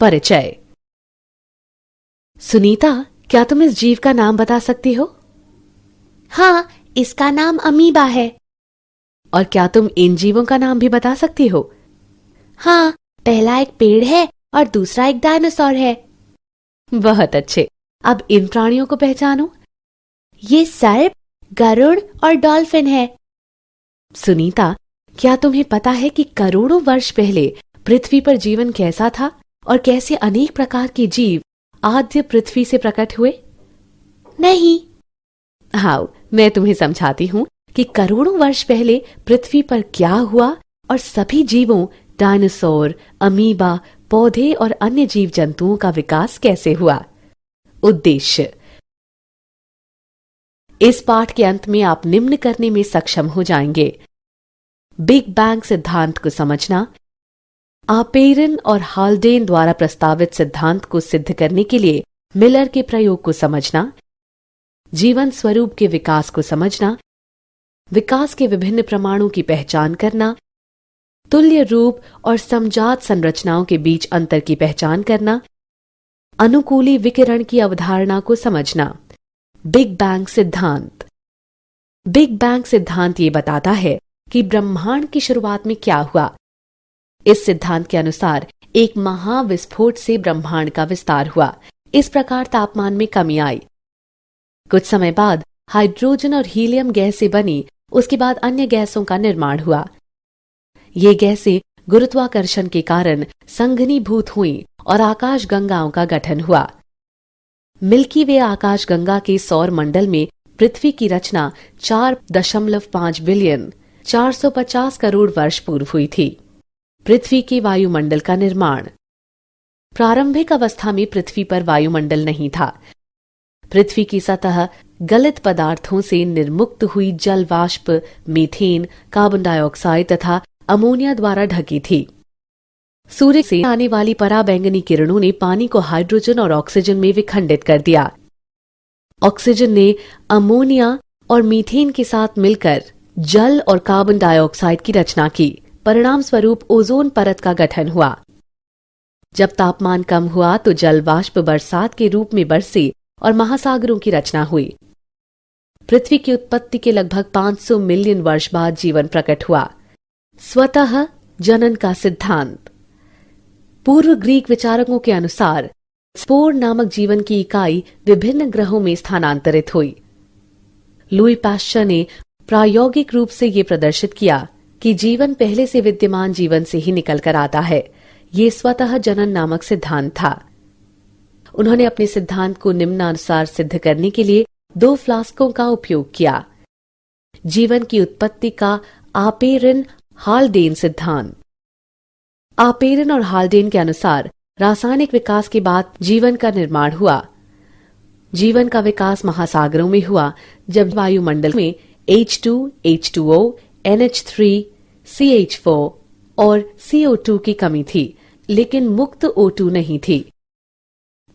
परिचय। सुनीता, क्या तुम इस जीव का नाम बता सकती हो? हाँ, इसका नाम अमीबा है। और क्या तुम इन जीवों का नाम भी बता सकती हो? हाँ, पहला एक पेड़ है और दूसरा एक डायनासोर है। बहुत अच्छे। अब इन प्राणियों को पहचानो। ये सर्प, गरुड़ और डॉल्फिन है। सुनीता, क्या तुम्हें पता है कि करोड़ों वर्ष पहले पृथ्वी पर जीवन कैसा था और कैसे अनेक प्रकार के जीव आद्य पृथ्वी से प्रकट हुए? नहीं। हाँ, मैं तुम्हें समझाती हूँ कि करोड़ों वर्ष पहले पृथ्वी पर क्या हुआ और सभी जीवों, डायनासोर, अमीबा, पौधे और अन्य जीव जंतुओं का विकास कैसे हुआ। उद्देश्य। इस पाठ के अंत में आप निम्न करने में सक्षम हो जाएंगे: बिग बैंग सिद्धांत को समझना, आपेरन और हाल्डेन द्वारा प्रस्तावित सिद्धांत को सिद्ध करने के लिए मिलर के प्रयोग को समझना, जीवन स्वरूप के विकास को समझना, विकास के विभिन्न प्रमाणों की पहचान करना, तुल्य रूप और समजात संरचनाओं के बीच अंतर की पहचान करना, अनुकूली विकिरण की अवधारणा को समझना। बिग बैंग सिद्धांत। बिग बैंग सिद्धांत ये बताता है कि ब्रह्मांड की शुरुआत में क्या हुआ। इस सिद्धांत के अनुसार एक महाविस्फोट से ब्रह्मांड का विस्तार हुआ। इस प्रकार तापमान में कमी आई। कुछ समय बाद हाइड्रोजन और हीलियम गैस से बनी, उसके बाद अन्य गैसों का निर्माण हुआ। ये गैसें गुरुत्वाकर्षण के कारण संघनीभूत हुईं और आकाश गंगाओं का गठन हुआ। मिल्की वे आकाश गंगा के सौर मंडल में पृथ्वी की रचना 4.5 बिलियन 450 करोड़ वर्ष पूर्व हुई थी। पृथ्वी के वायुमंडल का निर्माण। प्रारंभिक अवस्था में पृथ्वी पर वायुमंडल नहीं था। पृथ्वी की सतह गलित पदार्थों से निर्मुक्त हुई जल वाष्प, मीथेन, कार्बन डाइऑक्साइड तथा अमोनिया द्वारा ढकी थी। सूर्य से आने वाली पराबैंगनी किरणों ने पानी को हाइड्रोजन और ऑक्सीजन में विखंडित कर दिया। ऑक्सीजन ने अमोनिया और मीथेन के साथ मिलकर जल और कार्बन डाइऑक्साइड की रचना की। परिणाम स्वरूप ओजोन परत का गठन हुआ। जब तापमान कम हुआ तो जल वाष्प बरसात के रूप में बरसे और महासागरों की रचना हुई। पृथ्वी की उत्पत्ति के लगभग 500 मिलियन वर्ष बाद जीवन प्रकट हुआ। स्वतः जनन का सिद्धांत। पूर्व ग्रीक विचारकों के अनुसार स्पोर नामक जीवन की इकाई विभिन्न ग्रहों में स्थानांतरित हुई। लुई पाश्चर ने प्रायोगिक रूप से ये प्रदर्शित किया कि जीवन पहले से विद्यमान जीवन से ही निकलकर आता है। ये स्वतः जनन नामक सिद्धांत था। उन्होंने अपने सिद्धांत को निम्नानुसार सिद्ध करने के लिए 2 फ्लास्कों का उपयोग किया। जीवन की उत्पत्ति का आपेरन हाल्डेन सिद्धांत। आपेरन और हाल्डेन के अनुसार रासायनिक विकास के बाद जीवन का निर्माण हुआ। जीवन का विकास महासागरों में हुआ जब वायुमंडल में H2, H2O, NH3, CH4 और CO2 की कमी थी, लेकिन मुक्त O2 नहीं थी।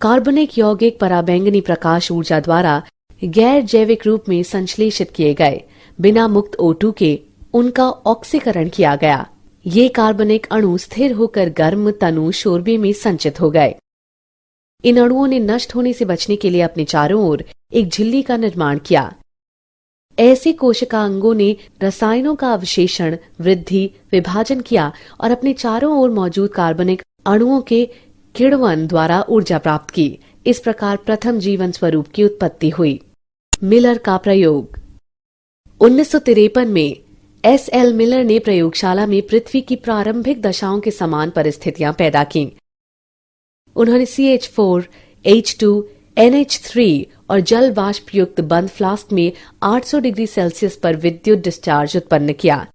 कार्बनिक यौगिक पराबैंगनी प्रकाश ऊर्जा द्वारा गैर जैविक रूप में संश्लेषित किए गए। बिना मुक्त O2 के उनका ऑक्सीकरण किया गया। ये कार्बनिक अणु स्थिर होकर गर्म तनु शोरबे में संचित हो गए। इन अणुओं ने नष्ट होने से बचने के लिए अपने चारों ओर एक झिल्ली का निर्माण किया। ऐसे कोशिकांगों ने रसायनों का अवशेषण, वृद्धि, विभाजन किया और अपने चारों ओर मौजूद कार्बनिक अणुओं के किण्वन द्वारा ऊर्जा प्राप्त की। इस प्रकार प्रथम जीवन स्वरूप की उत्पत्ति हुई। मिलर का प्रयोग। 1953 में S.L. मिलर ने प्रयोगशाला में पृथ्वी की प्रारंभिक दशाओं के समान परिस्थितियां पैदा की। उन्होंने CH4, H2, NH3 और जल वाष्प युक्त बंद फ्लास्क में 800 डिग्री सेल्सियस पर विद्युत डिस्चार्ज उत्पन्न किया।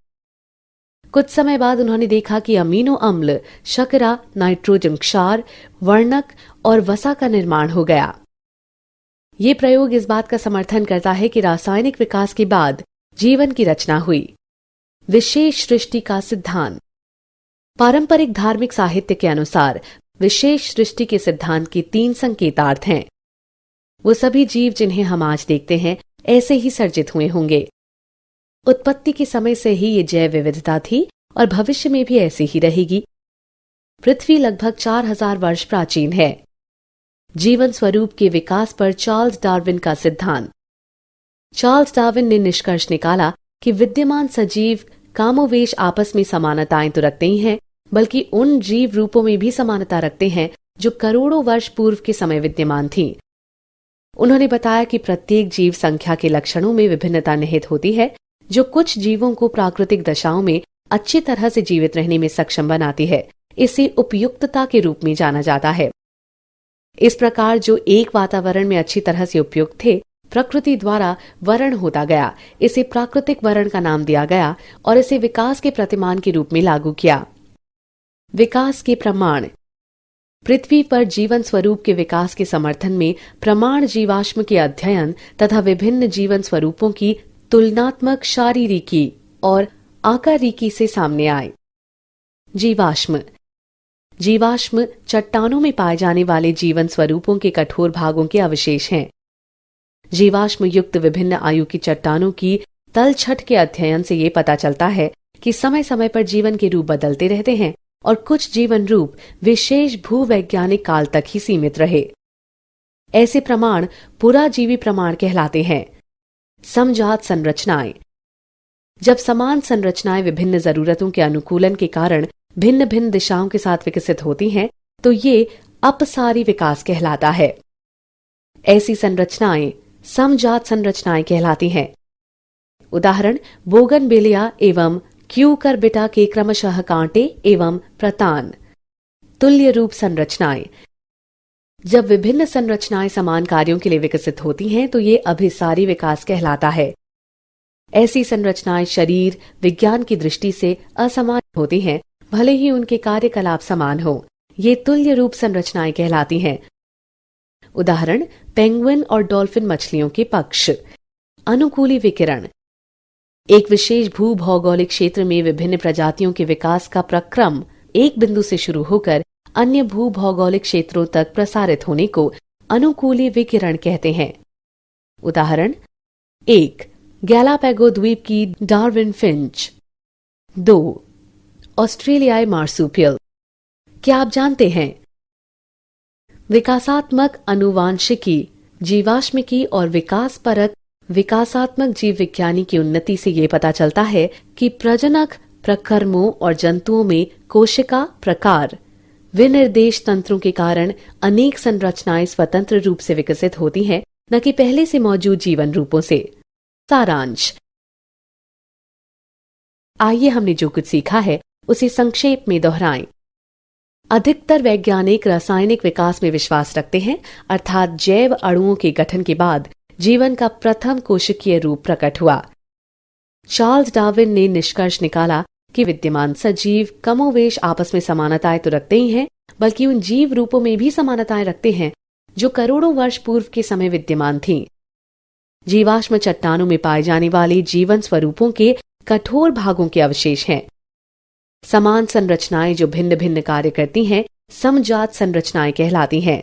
कुछ समय बाद उन्होंने देखा कि अमीनो अम्ल, शर्करा, नाइट्रोजन क्षार, वर्णक और वसा का निर्माण हो गया। ये प्रयोग इस बात का समर्थन करता है कि रासायनिक विकास के बाद जीवन की रचना हुई। विशेष सृष्टि का सिद्धांत। पारंपरिक धार्मिक साहित्य के अनुसार विशेष सृष्टि के सिद्धांत के 3 संकेतार्थ हैं। वो सभी जीव जिन्हें हम आज देखते हैं ऐसे ही सर्जित हुए होंगे। उत्पत्ति के समय से ही ये जैव विविधता थी और भविष्य में भी ऐसी ही रहेगी। पृथ्वी लगभग 4000 वर्ष प्राचीन है। जीवन स्वरूप के विकास पर चार्ल्स डार्विन का सिद्धांत। चार्ल्स डार्विन ने निष्कर्ष निकाला कि विद्यमान सजीव कामोवेश आपस में समानताएं तो रखते ही हैं, बल्कि उन जीव रूपों में भी समानता रखते हैं जो करोड़ों वर्ष पूर्व के समय विद्यमान थीं। उन्होंने बताया कि प्रत्येक जीव संख्या के लक्षणों में विभिन्नता निहित होती है, जो कुछ जीवों को प्राकृतिक दशाओं में अच्छी तरह से जीवित रहने में सक्षम बनाती है। इसे उपयुक्तता के रूप में जाना जाता है। इस प्रकार जो एक वातावरण में अच्छी तरह से उपयुक्त थे, प्रकृति द्वारा वर्ण होता गया। इसे प्राकृतिक वर्ण का नाम दिया गया और इसे विकास के प्रतिमान के रूप में लागू किया। विकास के प्रमाण। पृथ्वी पर जीवन स्वरूप के विकास के समर्थन में प्रमाण जीवाश्म के अध्ययन तथा विभिन्न जीवन स्वरूपों की तुलनात्मक शारीरिकी और आकारिकी से सामने आए। जीवाश्म। जीवाश्म चट्टानों में पाए जाने वाले जीवन स्वरूपों के कठोर भागों के अवशेष हैं। जीवाश्म युक्त विभिन्न आयु की चट्टानों की तलछट के अध्ययन से ये पता चलता है कि समय समय पर जीवन के रूप बदलते रहते हैं और कुछ जीवन रूप विशेष भूवैज्ञानिक काल तक ही सीमित रहे। ऐसे प्रमाण पुराजीवी प्रमाण कहलाते हैं। समजात संरचनाएं। जब समान संरचनाएं विभिन्न जरूरतों के अनुकूलन के कारण भिन्न भिन्न दिशाओं के साथ विकसित होती हैं, तो ये अपसारी विकास कहलाता है। ऐसी संरचनाएं समजात संरचनाएं कहलाती हैं। उदाहरण बोगनविलिया एवं क्यूकरबिटा के क्रमशः कांटे एवं प्रतान। तुल्य रूप संरचनाएं। जब विभिन्न संरचनाएं समान कार्यों के लिए विकसित होती हैं, तो ये अभिसारी विकास कहलाता है। ऐसी संरचनाएं शरीर विज्ञान की दृष्टि से असमान होती हैं, भले ही उनके कार्यकलाप समान हो। ये तुल्य रूप संरचनाएं कहलाती हैं। उदाहरण पेंगुइन और डॉल्फिन मछलियों के पक्ष। अनुकूली विकिरण। एक विशेष भूभौगोलिक क्षेत्र में विभिन्न प्रजातियों के विकास का प्रक्रम एक बिंदु से शुरू होकर अन्य भूभौगोलिक क्षेत्रों तक प्रसारित होने को अनुकूली विकिरण कहते हैं। उदाहरण 1. गैलापागो द्वीप की डार्विन फिंच। 2. ऑस्ट्रेलियाई मार्सुपियल। क्या आप जानते हैं? विकासात्मक अनुवांशिकी, जीवाश्मिकी और विकास परक विकासात्मक जीव विज्ञानी की उन्नति से ये पता चलता है कि प्रजनक प्रकर्मों और जंतुओं में कोशिका प्रकार विनिर्देश तंत्रों के कारण अनेक संरचनाएं स्वतंत्र रूप से विकसित होती हैं, न कि पहले से मौजूद जीवन रूपों से। सारांश। आइए हमने जो कुछ सीखा है उसे संक्षेप में दोहराएं। अधिकतर वैज्ञानिक रासायनिक विकास में विश्वास रखते हैं, अर्थात जैव अणुओं के गठन के बाद जीवन का प्रथम कोशिकीय रूप प्रकट हुआ। चार्ल्स डार्विन ने निष्कर्ष निकाला कि विद्यमान सजीव कमोवेश आपस में समानताएं तो रखते ही हैं, बल्कि उन जीव रूपों में भी समानताएं रखते हैं जो करोड़ों वर्ष पूर्व के समय विद्यमान थीं। जीवाश्म चट्टानों में पाए जाने वाले जीवन स्वरूपों के कठोर भागों के अवशेष हैं। समान संरचनाएं जो भिन्न भिन्न कार्य करती हैं, समजात संरचनाएं कहलाती हैं।